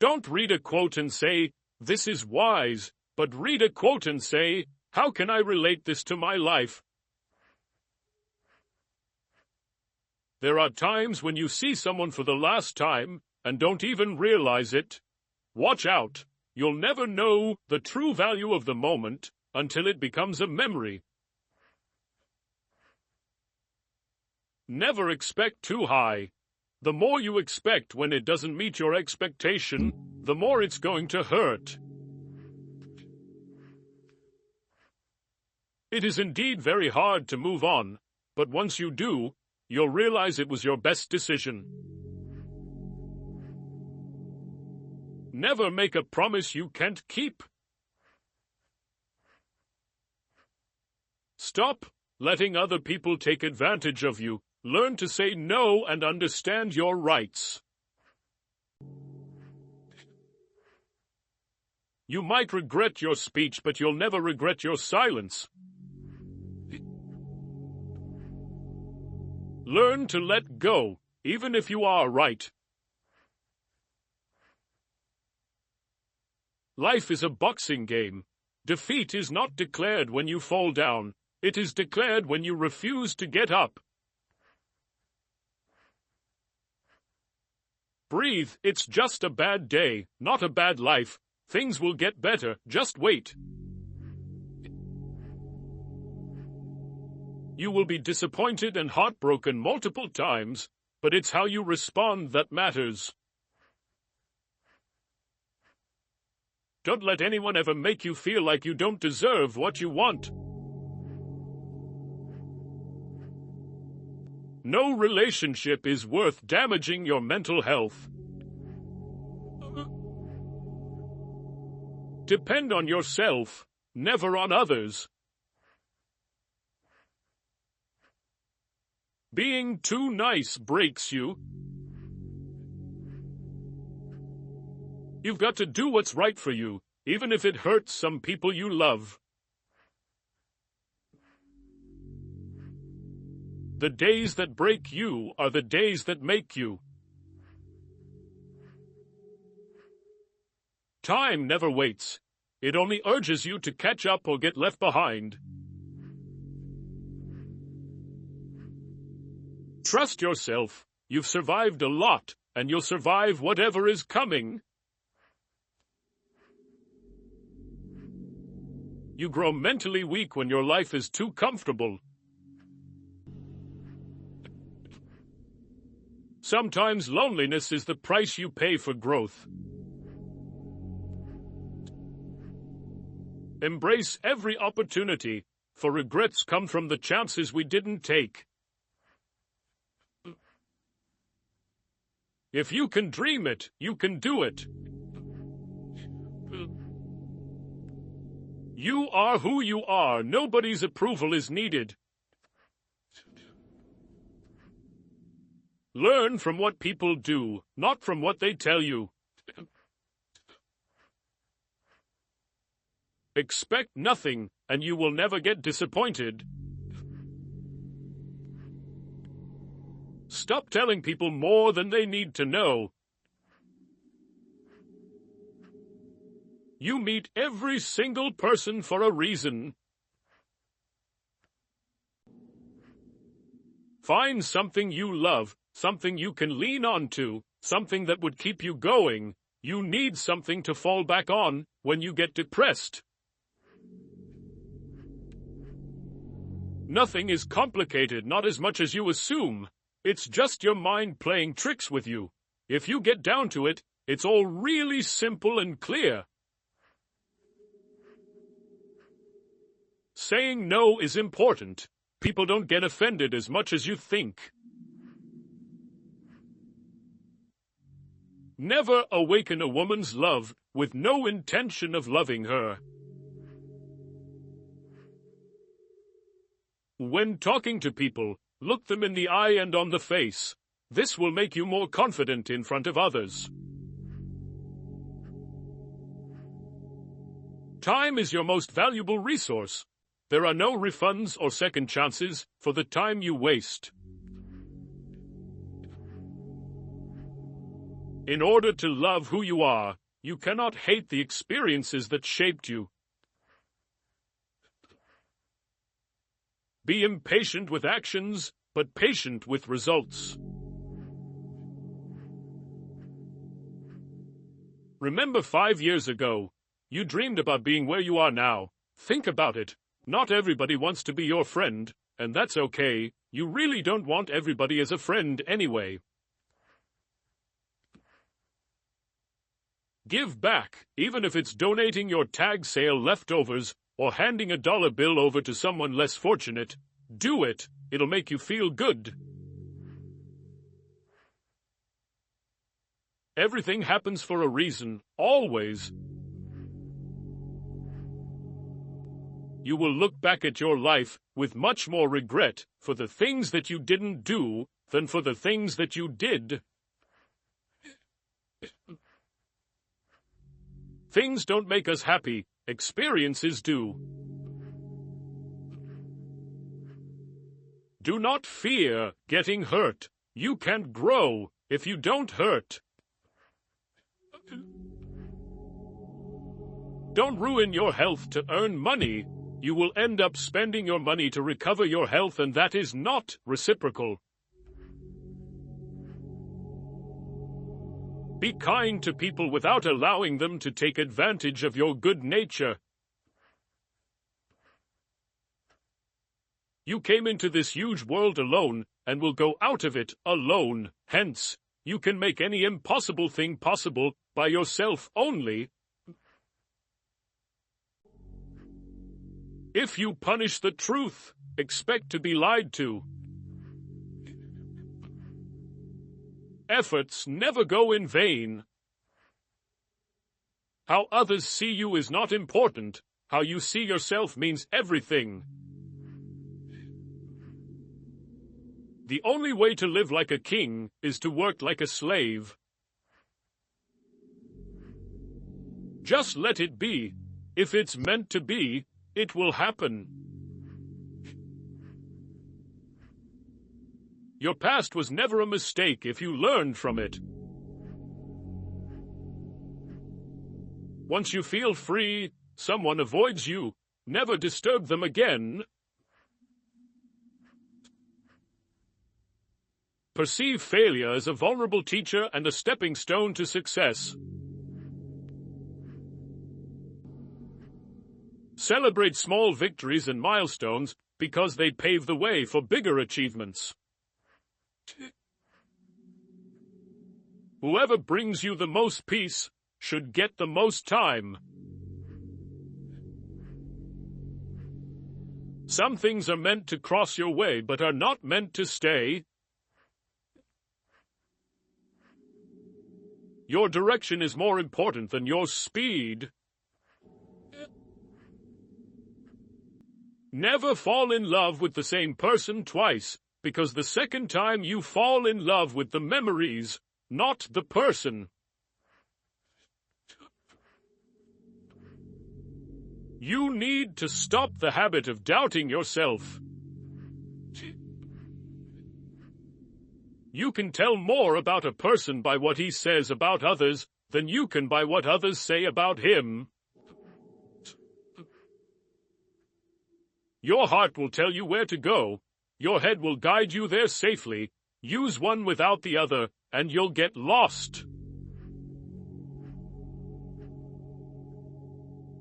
Don't read a quote and say, "This is wise," but read a quote and say, "How can I relate this to my life?" There are times when you see someone for the last time and don't even realize it. Watch out. You'll never know the true value of the moment until it becomes a memory. Never expect too high. The more you expect when it doesn't meet your expectation, the more it's going to hurt. It is indeed very hard to move on, but once you do, you'll realize it was your best decision. Never make a promise you can't keep. Stop letting other people take advantage of you. Learn to say no and understand your rights. You might regret your speech, but you'll never regret your silence. Learn to let go, even if you are right. Life is a boxing game. Defeat is not declared when you fall down. It is declared when you refuse to get up. Breathe, it's just a bad day, not a bad life. Things will get better, just wait. You will be disappointed and heartbroken multiple times, but it's how you respond that matters. Don't let anyone ever make you feel like you don't deserve what you want. No relationship is worth damaging your mental health. Depend on yourself, never on others. Being too nice breaks you. You've got to do what's right for you, even if it hurts some people you love. The days that break you are the days that make you. Time never waits. It only urges you to catch up or get left behind. Trust yourself. You've survived a lot, and you'll survive whatever is coming. You grow mentally weak when your life is too comfortable. Sometimes loneliness is the price you pay for growth. Embrace every opportunity, for regrets come from the chances we didn't take. If you can dream it, you can do it. You are who you are. Nobody's approval is needed. Learn from what people do, not from what they tell you. Expect nothing, and you will never get disappointed. Stop telling people more than they need to know. You meet every single person for a reason. Find something you love, something you can lean on to, something that would keep you going. You need something to fall back on when you get depressed. Nothing is complicated, not as much as you assume. It's just your mind playing tricks with you. If you get down to it, it's all really simple and clear. Saying no is important. People don't get offended as much as you think. Never awaken a woman's love with no intention of loving her. When talking to people, look them in the eye and on the face. This will make you more confident in front of others. Time is your most valuable resource. There are no refunds or second chances for the time you waste. In order to love who you are, you cannot hate the experiences that shaped you. Be impatient with actions, but patient with results. Remember 5 years ago, you dreamed about being where you are now. Think about it. Not everybody wants to be your friend, and that's okay. You really don't want everybody as a friend anyway. Give back, even if it's donating your tag sale leftovers or handing a dollar bill over to someone less fortunate. Do it. It'll make you feel good. Everything happens for a reason, always. You will look back at your life with much more regret for the things that you didn't do than for the things that you did. Things don't make us happy, experiences do. Do not fear getting hurt. You can't grow if you don't hurt. Don't ruin your health to earn money. You will end up spending your money to recover your health, and that is not reciprocal. Be kind to people without allowing them to take advantage of your good nature. You came into this huge world alone and will go out of it alone. Hence, you can make any impossible thing possible by yourself only. If you punish the truth, expect to be lied to. Efforts never go in vain. How others see you is not important. How you see yourself means everything. The only way to live like a king is to work like a slave. Just let it be. If it's meant to be, it will happen. Your past was never a mistake if you learned from it. Once you feel free, someone avoids you. Never disturb them again. Perceive failure as a vulnerable teacher and a stepping stone to success. Celebrate small victories and milestones because they pave the way for bigger achievements. Whoever brings you the most peace should get the most time. Some things are meant to cross your way but are not meant to stay. Your direction is more important than your speed. Never fall in love with the same person twice, because the second time you fall in love with the memories, not the person. You need to stop the habit of doubting yourself. You can tell more about a person by what he says about others than you can by what others say about him. Your heart will tell you where to go. Your head will guide you there safely. Use one without the other, and you'll get lost.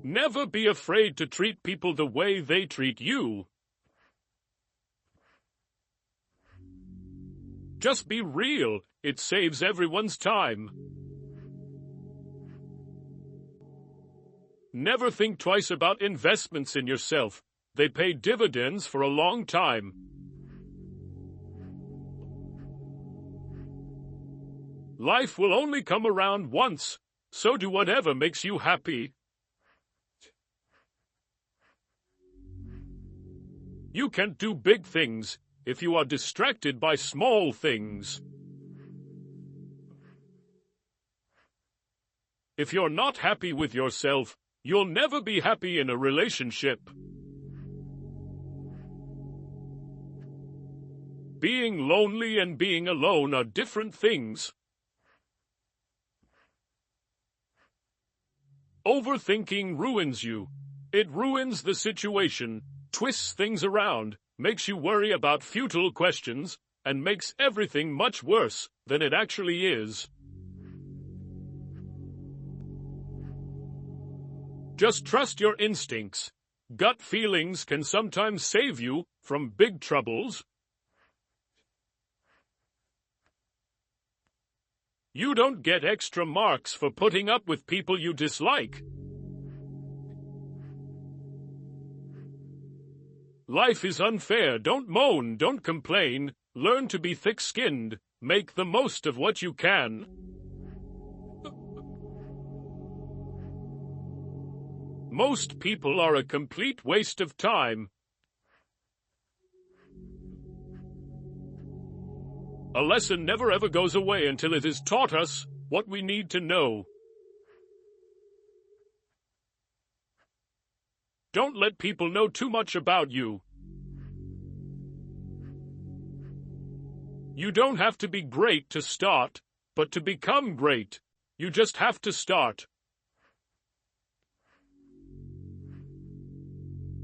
Never be afraid to treat people the way they treat you. Just be real. It saves everyone's time. Never think twice about investments in yourself. They pay dividends for a long time. Life will only come around once, so do whatever makes you happy. You can't do big things if you are distracted by small things. If you're not happy with yourself, you'll never be happy in a relationship. Being lonely and being alone are different things. Overthinking ruins you. It ruins the situation, twists things around, makes you worry about futile questions, and makes everything much worse than it actually is. Just trust your instincts. Gut feelings can sometimes save you from big troubles. You don't get extra marks for putting up with people you dislike. Life is unfair. Don't moan, don't complain. Learn to be thick-skinned. Make the most of what you can. Most people are a complete waste of time. A lesson never ever goes away until it has taught us what we need to know. Don't let people know too much about you. You don't have to be great to start, but to become great, you just have to start.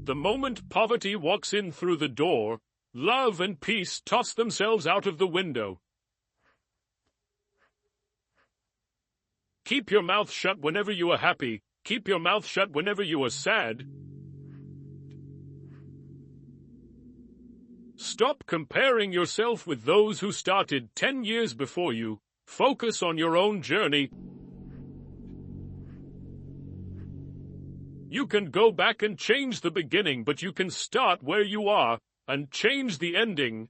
The moment poverty walks in through the door, love and peace toss themselves out of the window. Keep your mouth shut whenever you are happy. Keep your mouth shut whenever you are sad. Stop comparing yourself with those who started 10 years before you. Focus on your own journey. You can go back and change the beginning, but you can start where you are and change the ending.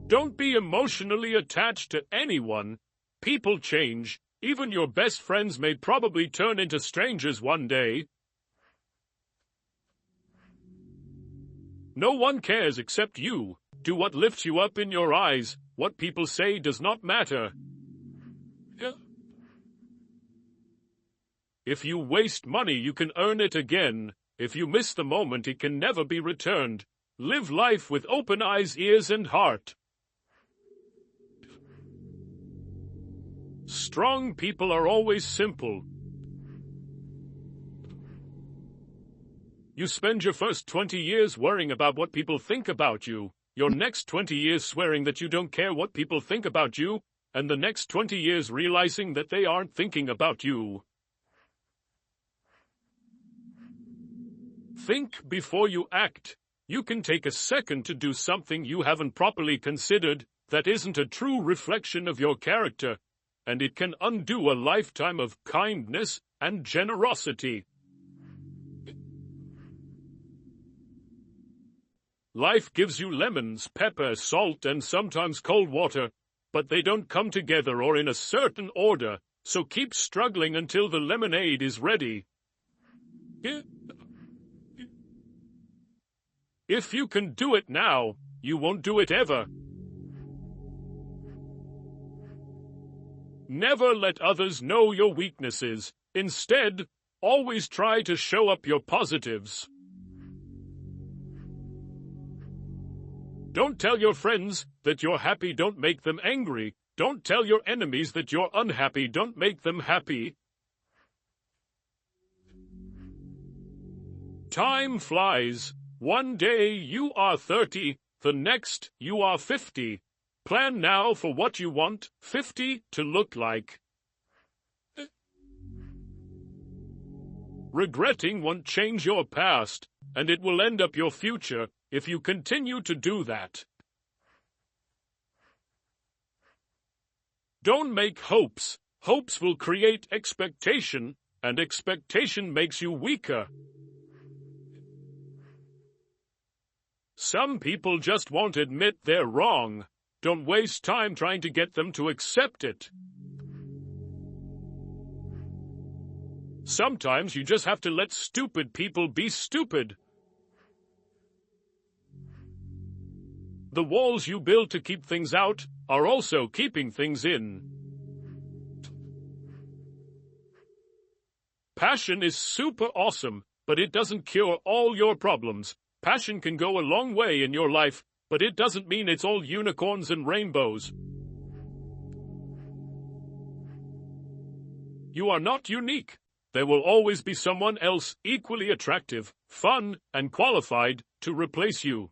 Don't be emotionally attached to anyone. People change. Even your best friends may probably turn into strangers one day. No one cares except you. Do what lifts you up in your eyes. What people say does not matter. If you waste money, you can earn it again. If you miss the moment, it can never be returned. Live life with open eyes, ears, and heart. Strong people are always simple. You spend your first 20 years worrying about what people think about you, your next 20 years swearing that you don't care what people think about you, and the next 20 years realizing that they aren't thinking about you. Think before you act. You can take a second to do something you haven't properly considered that isn't a true reflection of your character, and it can undo a lifetime of kindness and generosity. Life gives you lemons, pepper, salt, and sometimes cold water, but they don't come together or in a certain order, so keep struggling until the lemonade is ready. If you can do it now, you won't do it ever. Never let others know your weaknesses. Instead, always try to show up your positives. Don't tell your friends that you're happy, don't make them angry. Don't tell your enemies that you're unhappy, don't make them happy. Time flies. One day you are 30, the next you are 50. Plan now for what you want 50 to look like. Regretting won't change your past, and it will end up your future if you continue to do that. Don't make hopes. Hopes will create expectation, and expectation makes you weaker. Some people just won't admit they're wrong. Don't waste time trying to get them to accept it. Sometimes you just have to let stupid people be stupid. The walls you build to keep things out are also keeping things in. Passion is super awesome, but it doesn't cure all your problems. Passion can go a long way in your life, but it doesn't mean it's all unicorns and rainbows. You are not unique. There will always be someone else equally attractive, fun, and qualified to replace you.